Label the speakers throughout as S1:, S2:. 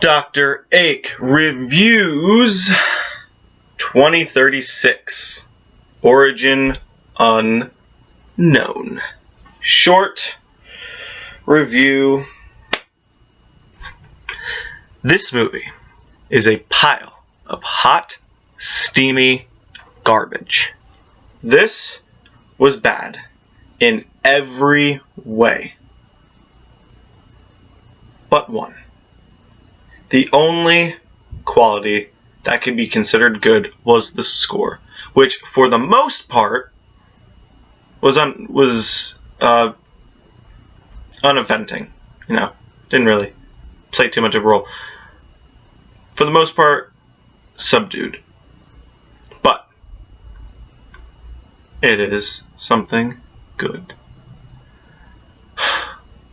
S1: DoctorAche reviews 2036. Origin unknown. Short review. This movie is a pile of hot, steamy garbage. This was bad in every way but one. The only quality that could be considered good was the score, which for the most part was uneventful. You know, didn't really play too much of a role. For the most part, subdued. But it is something good.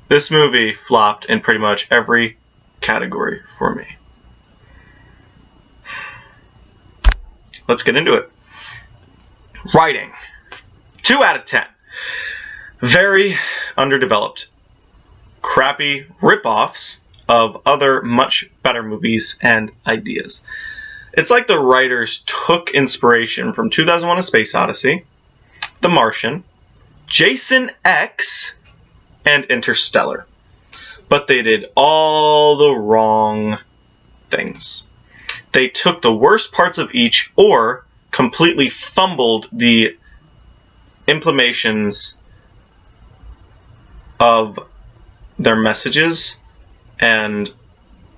S1: This movie flopped in pretty much every category for me. Let's get into it. Writing. 2 out of 10. Very underdeveloped. Crappy rip-offs of other much better movies and ideas. It's like the writers took inspiration from 2001: A Space Odyssey, The Martian, Jason X, and Interstellar. But they did all the wrong things. They took the worst parts of each or completely fumbled the implementations of their messages and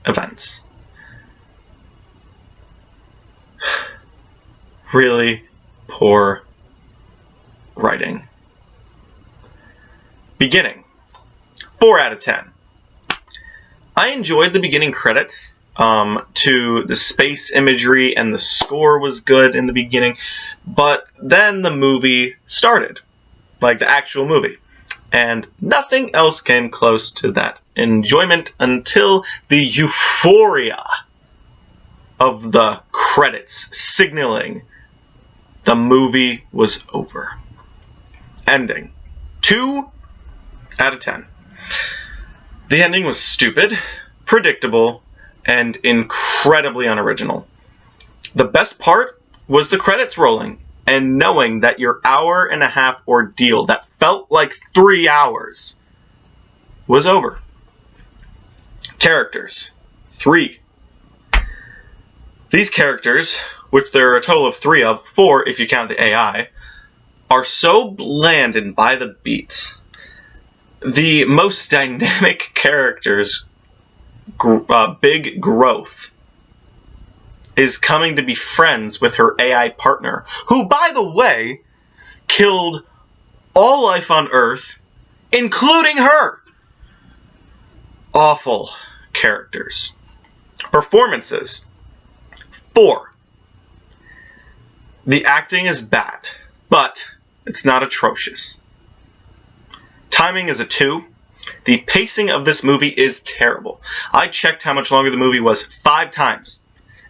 S1: events. Really poor writing. Beginning. 4 out of 10. I enjoyed the beginning credits to the space imagery, and the score was good in the beginning, but then the movie started, like the actual movie, and nothing else came close to that enjoyment until the euphoria of the credits signaling the movie was over. Ending. 2 out of 10. The ending was stupid, predictable, and incredibly unoriginal. The best part was the credits rolling and knowing that your hour-and-a-half ordeal that felt like 3 hours was over. Characters. 3. These characters, which there are a total of 3 of, 4 if you count the AI, are so bland and by the beats. The most dynamic characters' big growth is coming to be friends with her AI partner, who, by the way, killed all life on Earth, including her. Awful characters. Performances. 4. The acting is bad, but it's not atrocious. Timing is a 2. The pacing of this movie is terrible. I checked how much longer the movie was 5 times.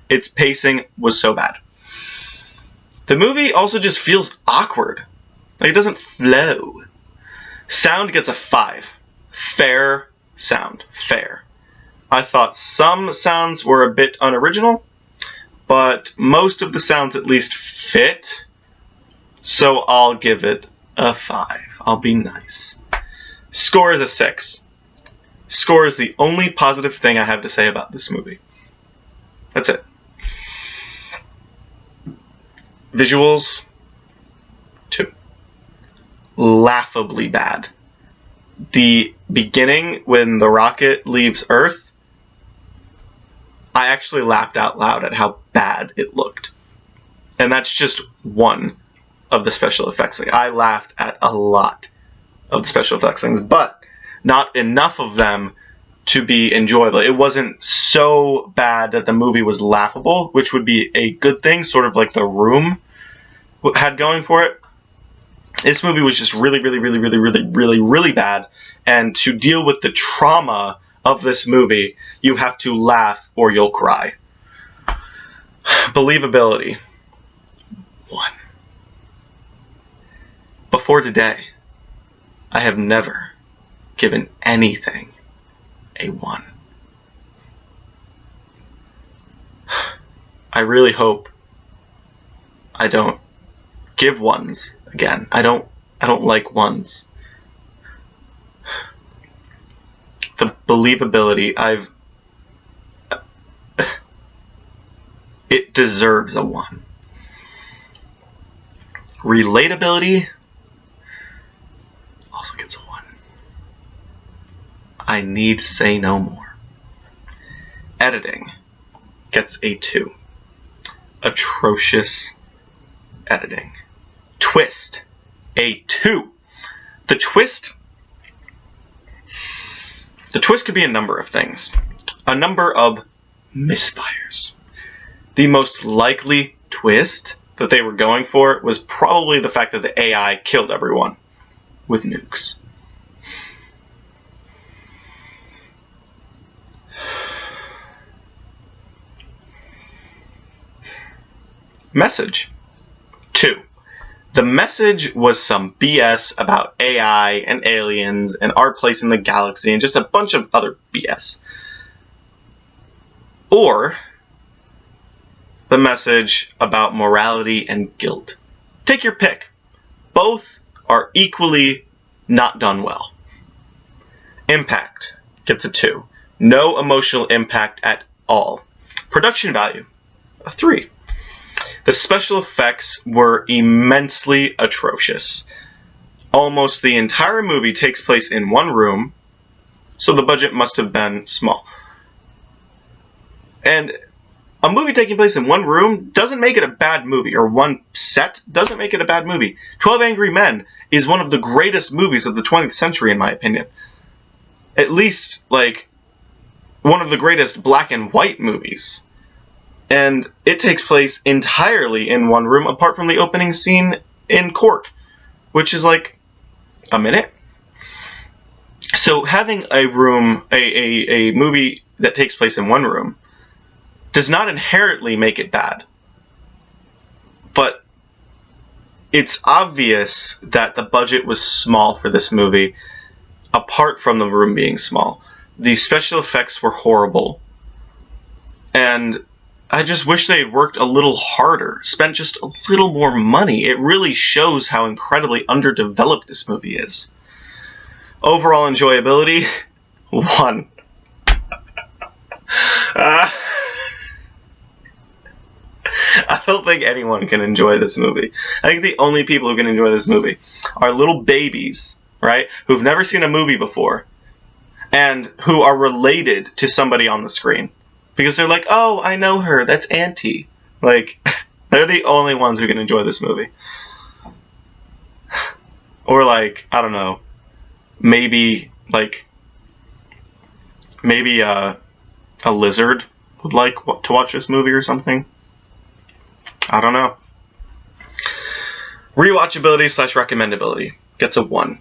S1: Its pacing was so bad. The movie also just feels awkward. Like it doesn't flow. Sound gets a 5. Fair sound. Fair. I thought some sounds were a bit unoriginal, but most of the sounds at least fit. So I'll give it a 5. I'll be nice. Score is a 6. Score is the only positive thing I have to say about this movie. That's it. Visuals. 2. Laughably bad. The beginning, when the rocket leaves Earth, I actually laughed out loud at how bad it looked. And that's just one of the special effects. Like, I laughed at a lot of the special effects things, but not enough of them to be enjoyable. It wasn't so bad that the movie was laughable, which would be a good thing, sort of like The Room had going for it. This movie was just really, really, really, really, really, really, really bad, and to deal with the trauma of this movie, you have to laugh or you'll cry. Believability. 1. Before today, I have never given anything a 1. really hope I don't give ones again. I don't like ones. The believability, it deserves a 1. Relatability also gets a 1. I need say no more. Editing gets a 2. Atrocious editing. Twist, a 2. The twist could be a number of things. A number of misfires. The most likely twist that they were going for was probably the fact that the AI killed everyone with nukes. Message, 2. The message was some BS about AI and aliens and our place in the galaxy and just a bunch of other BS. Or the message about morality and guilt. Take your pick. Both are equally not done well. Impact gets a 2. No emotional impact at all. Production value, a 3. The special effects were immensely atrocious. Almost the entire movie takes place in one room, so the budget must have been small. And a movie taking place in one room doesn't make it a bad movie, or one set doesn't make it a bad movie. 12 Angry Men is one of the greatest movies of the 20th century, in my opinion. At least, like, one of the greatest black and white movies. And it takes place entirely in one room, apart from the opening scene in court, which is like a minute. So having a room, a movie that takes place in one room, does not inherently make it bad. But it's obvious that the budget was small for this movie, apart from the room being small. The special effects were horrible. And I just wish they had worked a little harder, spent just a little more money. It really shows how incredibly underdeveloped this movie is. Overall enjoyability, 1. I don't think anyone can enjoy this movie. I think the only people who can enjoy this movie are little babies, right, who've never seen a movie before, and who are related to somebody on the screen. Because they're like, oh, I know her, that's Auntie. Like, they're the only ones who can enjoy this movie. Or like, I don't know, maybe a lizard would like to watch this movie or something. I don't know. Rewatchability / recommendability gets a 1.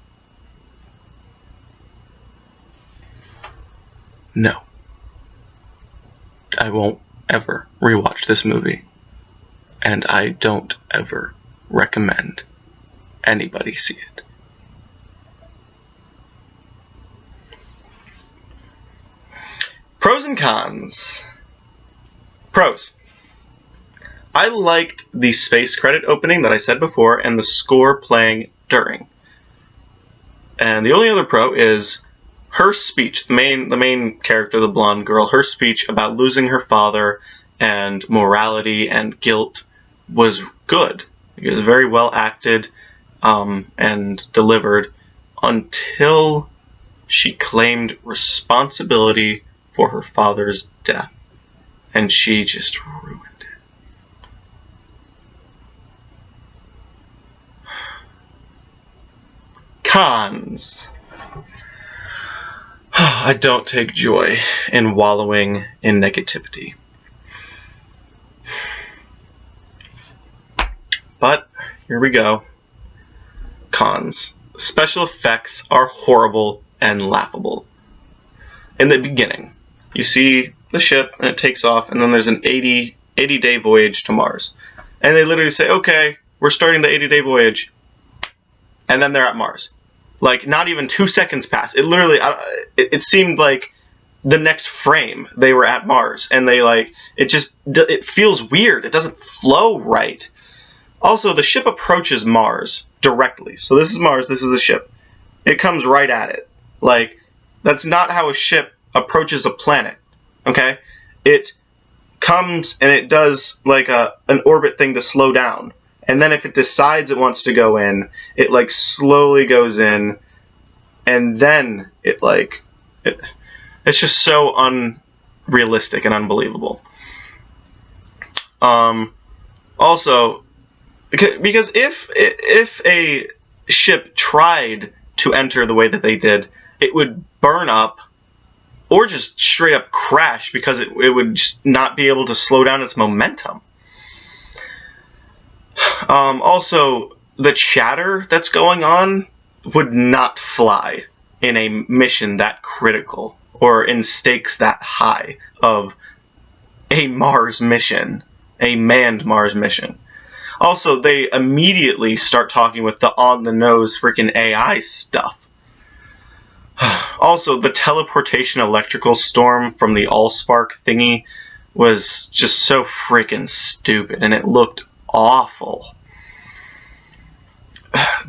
S1: No. I won't ever rewatch this movie. And I don't ever recommend anybody see it. Pros and cons. Pros. I liked the space credit opening that I said before and the score playing during. And the only other pro is her speech, the main character, the blonde girl, her speech about losing her father and morality and guilt was good. It was very well acted and delivered until she claimed responsibility for her father's death. And she just ruined it. Cons. I don't take joy in wallowing in negativity. But here we go. Cons. Special effects are horrible and laughable. In the beginning, you see the ship and it takes off, and then there's an 80-day voyage to Mars. And they literally say, okay, we're starting the 80-day voyage. And then they're at Mars. Like, not even 2 seconds pass. It literally, it seemed like the next frame they were at Mars, and they like it feels weird. It doesn't flow right. Also, the ship approaches Mars directly. So this is Mars, this is the ship. It comes right at it. Like, that's not how a ship approaches a planet. Okay? It comes and it does like an orbit thing to slow down. And then if it decides it wants to go in, it like slowly goes in, and then it like it's just so unrealistic and unbelievable. Also, because if a ship tried to enter the way that they did, it would burn up or just straight up crash because it would just not be able to slow down its momentum. Also, the chatter that's going on would not fly in a mission that critical or in stakes that high of a Mars mission, a manned Mars mission. Also, they immediately start talking with the on-the-nose freaking AI stuff. Also, the teleportation electrical storm from the Allspark thingy was just so freaking stupid, and it looked awful.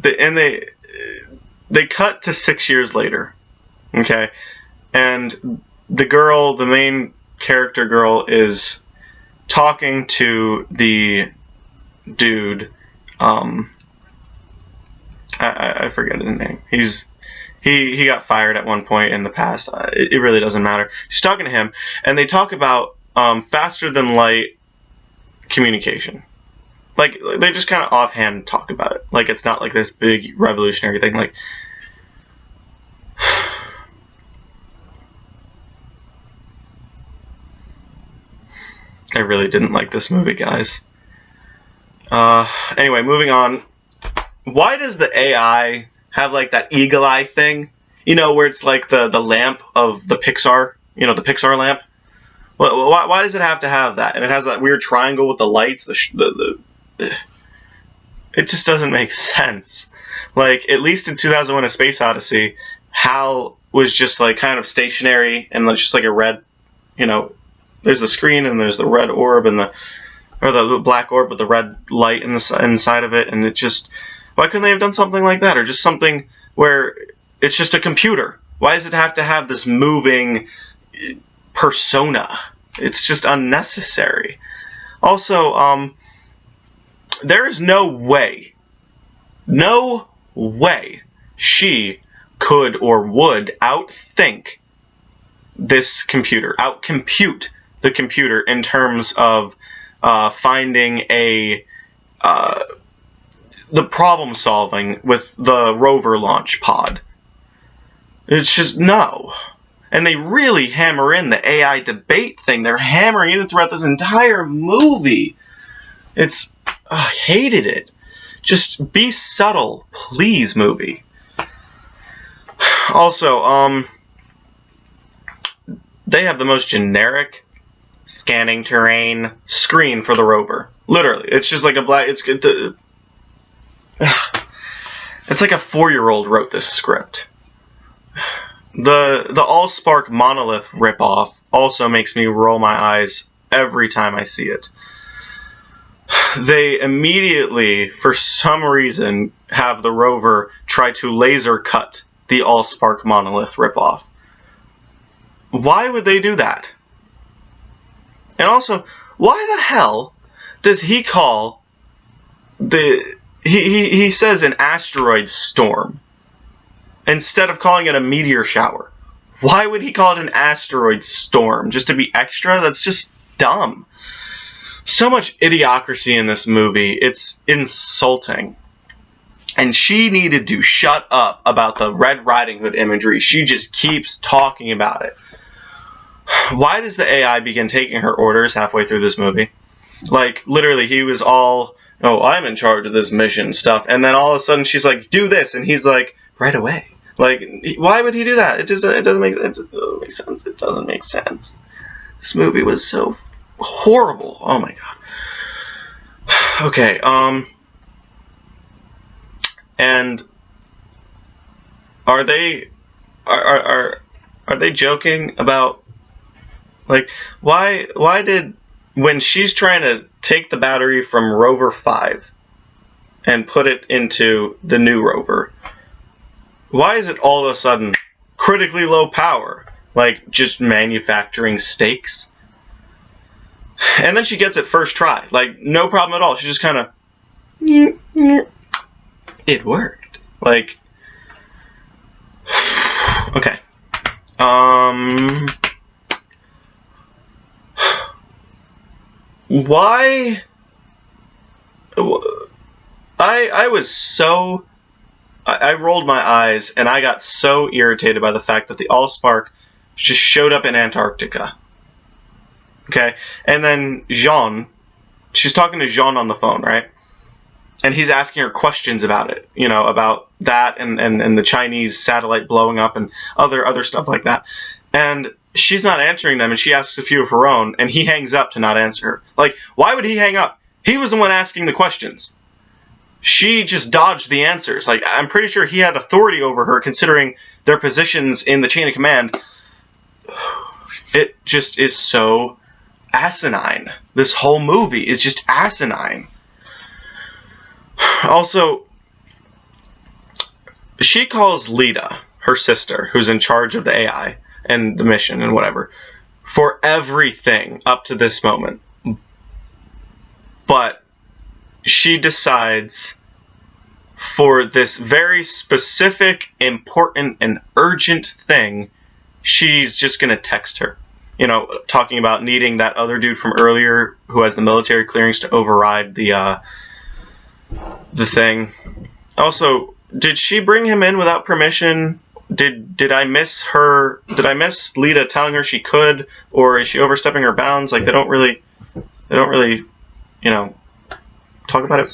S1: And they cut to 6 years later, okay? And the girl, the main character girl, is talking to the dude. I forget his name. He got fired at one point in the past. It really doesn't matter. She's talking to him, and they talk about faster than light communication. Like, they just kind of offhand talk about it. Like, it's not like this big revolutionary thing. Like, I really didn't like this movie, guys. Anyway, moving on. Why does the AI have, like, that eagle eye thing? You know, where it's like the lamp of the Pixar, you know, the Pixar lamp? Why does it have to have that? And it has that weird triangle with the lights. It just doesn't make sense. Like, at least in 2001: A Space Odyssey, Hal was just, like, kind of stationary and just like a red, you know, there's the screen and there's the red orb and the black orb with the red light inside of it, and it just, why couldn't they have done something like that, or just something where it's just a computer? Why does it have to have this moving persona? It's just unnecessary. Also, there is no way she could or would outthink this computer, outcompute the computer in terms of finding the problem solving with the rover launch pod. It's just no. And they really hammer in the AI debate thing. They're hammering it throughout this entire movie. I hated it. Just be subtle, please, movie. Also, they have the most generic scanning terrain screen for the rover. Literally, it's just like a black. It's like a 4-year-old wrote this script. The Allspark monolith ripoff also makes me roll my eyes every time I see it. They immediately, for some reason, have the rover try to laser cut the Allspark monolith ripoff. Why would they do that? And also, why the hell does he call he says an asteroid storm instead of calling it a meteor shower? Why would he call it an asteroid storm? Just to be extra? That's just dumb. So much idiocracy in this movie. It's insulting. And she needed to shut up about the Red Riding Hood imagery. She just keeps talking about it. Why does the AI begin taking her orders halfway through this movie? Like, literally, he was all, oh, I'm in charge of this mission stuff. And then all of a sudden she's like, do this. And he's like, right away. Like, why would he do that? It doesn't make sense. It doesn't make sense. This movie was so horrible. Oh my god. Okay, and are they joking about Like, why did, when she's trying to take the battery from Rover 5 and put it into the new rover, why is it all of a sudden critically low power? Like, just manufacturing steaks? And then she gets it first try. Like, no problem at all. She just kind of... It worked. Like... Okay. Why... I was so... I rolled my eyes, and I got so irritated by the fact that the Allspark just showed up in Antarctica. Okay? And then Jean, she's talking to Jean on the phone, right? And he's asking her questions about it, you know, about that and the Chinese satellite blowing up and other stuff like that. And she's not answering them, and she asks a few of her own, and he hangs up to not answer her. Like, why would he hang up? He was the one asking the questions. She just dodged the answers. Like, I'm pretty sure he had authority over her, considering their positions in the chain of command. It just is so asinine. This whole movie is just asinine. Also, she calls Lita, her sister, who's in charge of the AI and the mission and whatever, for everything up to this moment. But she decides, for this very specific, important, and urgent thing, she's just going to text her. You know, talking about needing that other dude from earlier who has the military clearance to override the thing. Also, did she bring him in without permission? Did I miss her? Did I miss Lita telling her she could, or is she overstepping her bounds? Like, they don't really, you know, talk about it.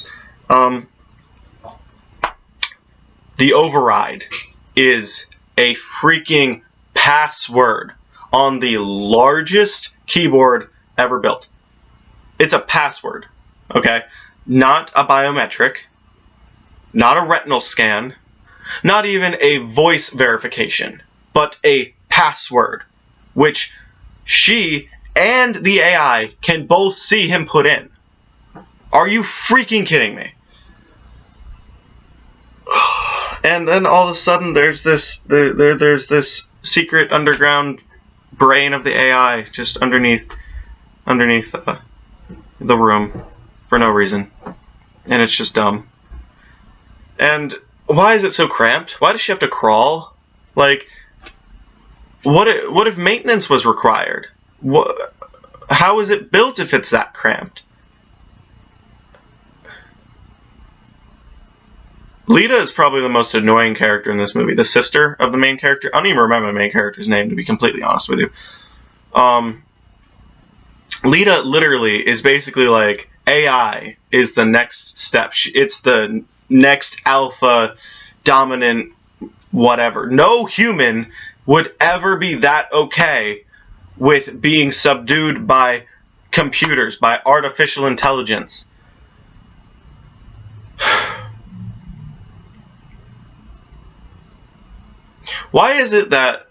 S1: The override is a freaking password on the largest keyboard ever built. It's a password, okay? Not a biometric, not a retinal scan, not even a voice verification, but a password, which she and the AI can both see him put in. Are you freaking kidding me? And then all of a sudden there's this secret underground brain of the AI just underneath the room for no reason. And it's just dumb. And why is it so cramped? Why does she have to crawl? Like, what if maintenance was required? How is it built if it's that cramped? Lita is probably the most annoying character in this movie. The sister of the main character. I don't even remember the main character's name, to be completely honest with you. Lita literally is basically like, AI is the next step. It's the next alpha, dominant, whatever. No human would ever be that okay with being subdued by computers, by artificial intelligence. Why is it that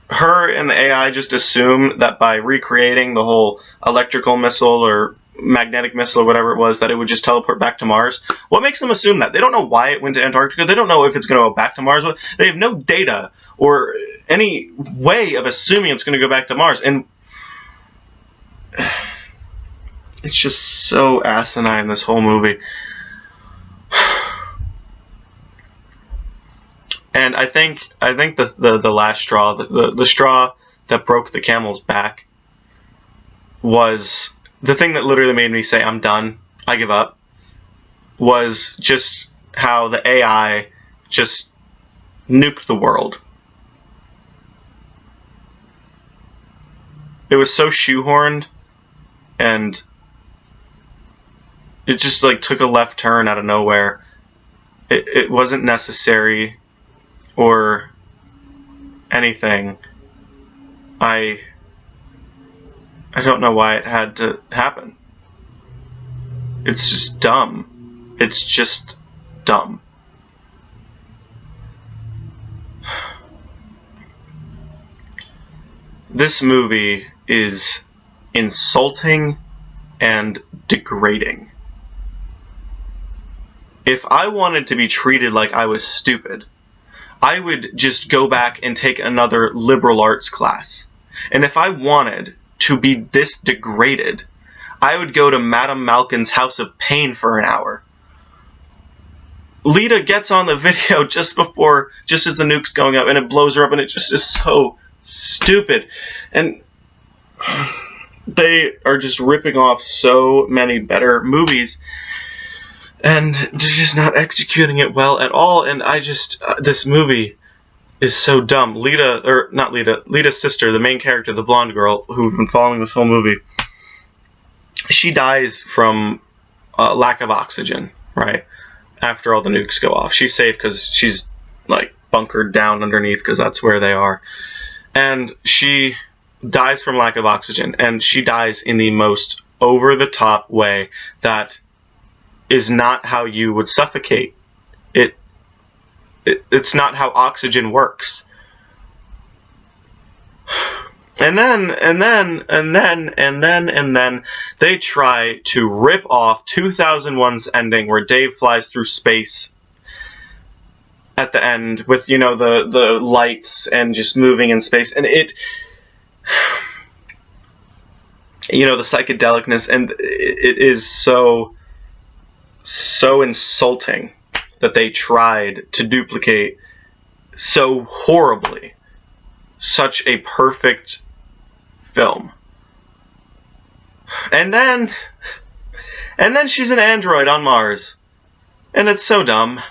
S1: her and the AI just assume that by recreating the whole electrical missile or magnetic missile or whatever it was, that it would just teleport back to Mars? What makes them assume that? They don't know why it went to Antarctica. They don't know if it's going to go back to Mars. They have no data or any way of assuming it's going to go back to Mars. And it's just so asinine, this whole movie. And I think the last straw, the straw that broke the camel's back, was the thing that literally made me say, I'm done, I give up, was just how the AI just nuked the world. It was so shoehorned, and it just like took a left turn out of nowhere. It wasn't necessary or anything. I don't know why it had to happen. It's just dumb. It's just dumb. This movie is insulting and degrading. If I wanted to be treated like I was stupid, I would just go back and take another liberal arts class. And if I wanted to be this degraded, I would go to Madame Malkin's House of Pain for an hour. Lita gets on the video just as the nuke's going up, and it blows her up, and it just is so stupid. And they are just ripping off so many better movies, and they're just not executing it well at all. And I just, this movie is so dumb. Lita's sister, the main character, the blonde girl, who've been following this whole movie, she dies from lack of oxygen, right? After all the nukes go off. She's safe because she's, like, bunkered down underneath because that's where they are. And she dies from lack of oxygen, and she dies in the most over-the-top way that is not how you would suffocate. It's not how oxygen works. And then they try to rip off 2001's ending where Dave flies through space at the end with, you know, the lights and just moving in space, and it, you know, the psychedelicness, and it is so insulting that they tried to duplicate so horribly such a perfect film. And then she's an android on Mars. And it's so dumb.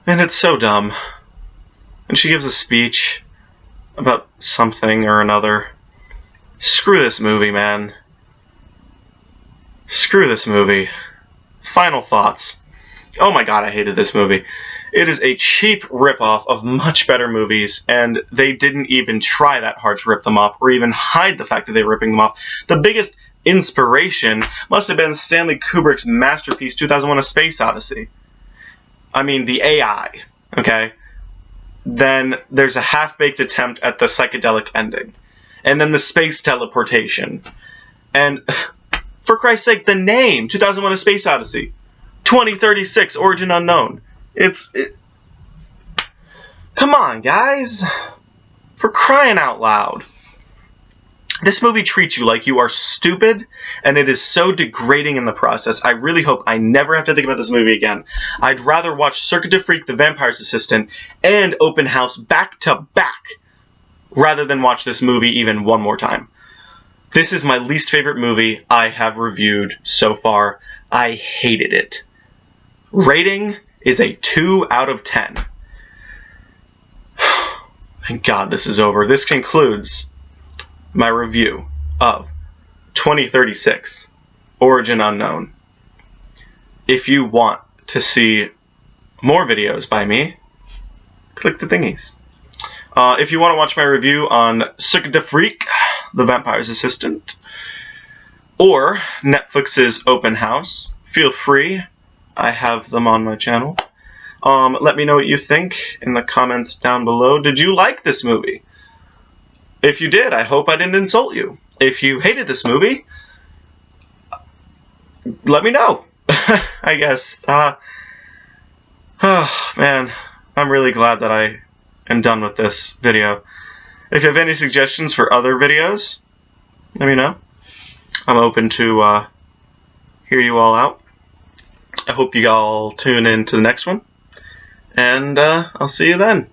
S1: And it's so dumb. And she gives a speech about something or another. Screw this movie, man. Screw this movie. Final thoughts. Oh my god, I hated this movie. It is a cheap ripoff of much better movies, and they didn't even try that hard to rip them off, or even hide the fact that they were ripping them off. The biggest inspiration must have been Stanley Kubrick's masterpiece, 2001: A Space Odyssey. I mean, the AI, okay? Then there's a half-baked attempt at the psychedelic ending. And then the space teleportation. And, for Christ's sake, the name, 2001: A Space Odyssey. 2036, Origin Unknown. Come on, guys. For crying out loud. This movie treats you like you are stupid, and it is so degrading in the process. I really hope I never have to think about this movie again. I'd rather watch Circuit de Freak, The Vampire's Assistant, and Open House back to back, rather than watch this movie even one more time. This is my least favorite movie I have reviewed so far. I hated it. Rating is a 2 out of 10. Thank God this is over. This concludes my review of 2036, Origin Unknown. If you want to see more videos by me, click the thingies. If you want to watch my review on Circuit de Freak, The Vampire's Assistant, or Netflix's Open House, feel free. I have them on my channel. Let me know what you think in the comments down below. Did you like this movie? If you did, I hope I didn't insult you. If you hated this movie, let me know. I guess. Oh, man. I'm really glad that I am done with this video. If you have any suggestions for other videos, let me know. I'm open to hear you all out. I hope you all tune in to the next one. And I'll see you then.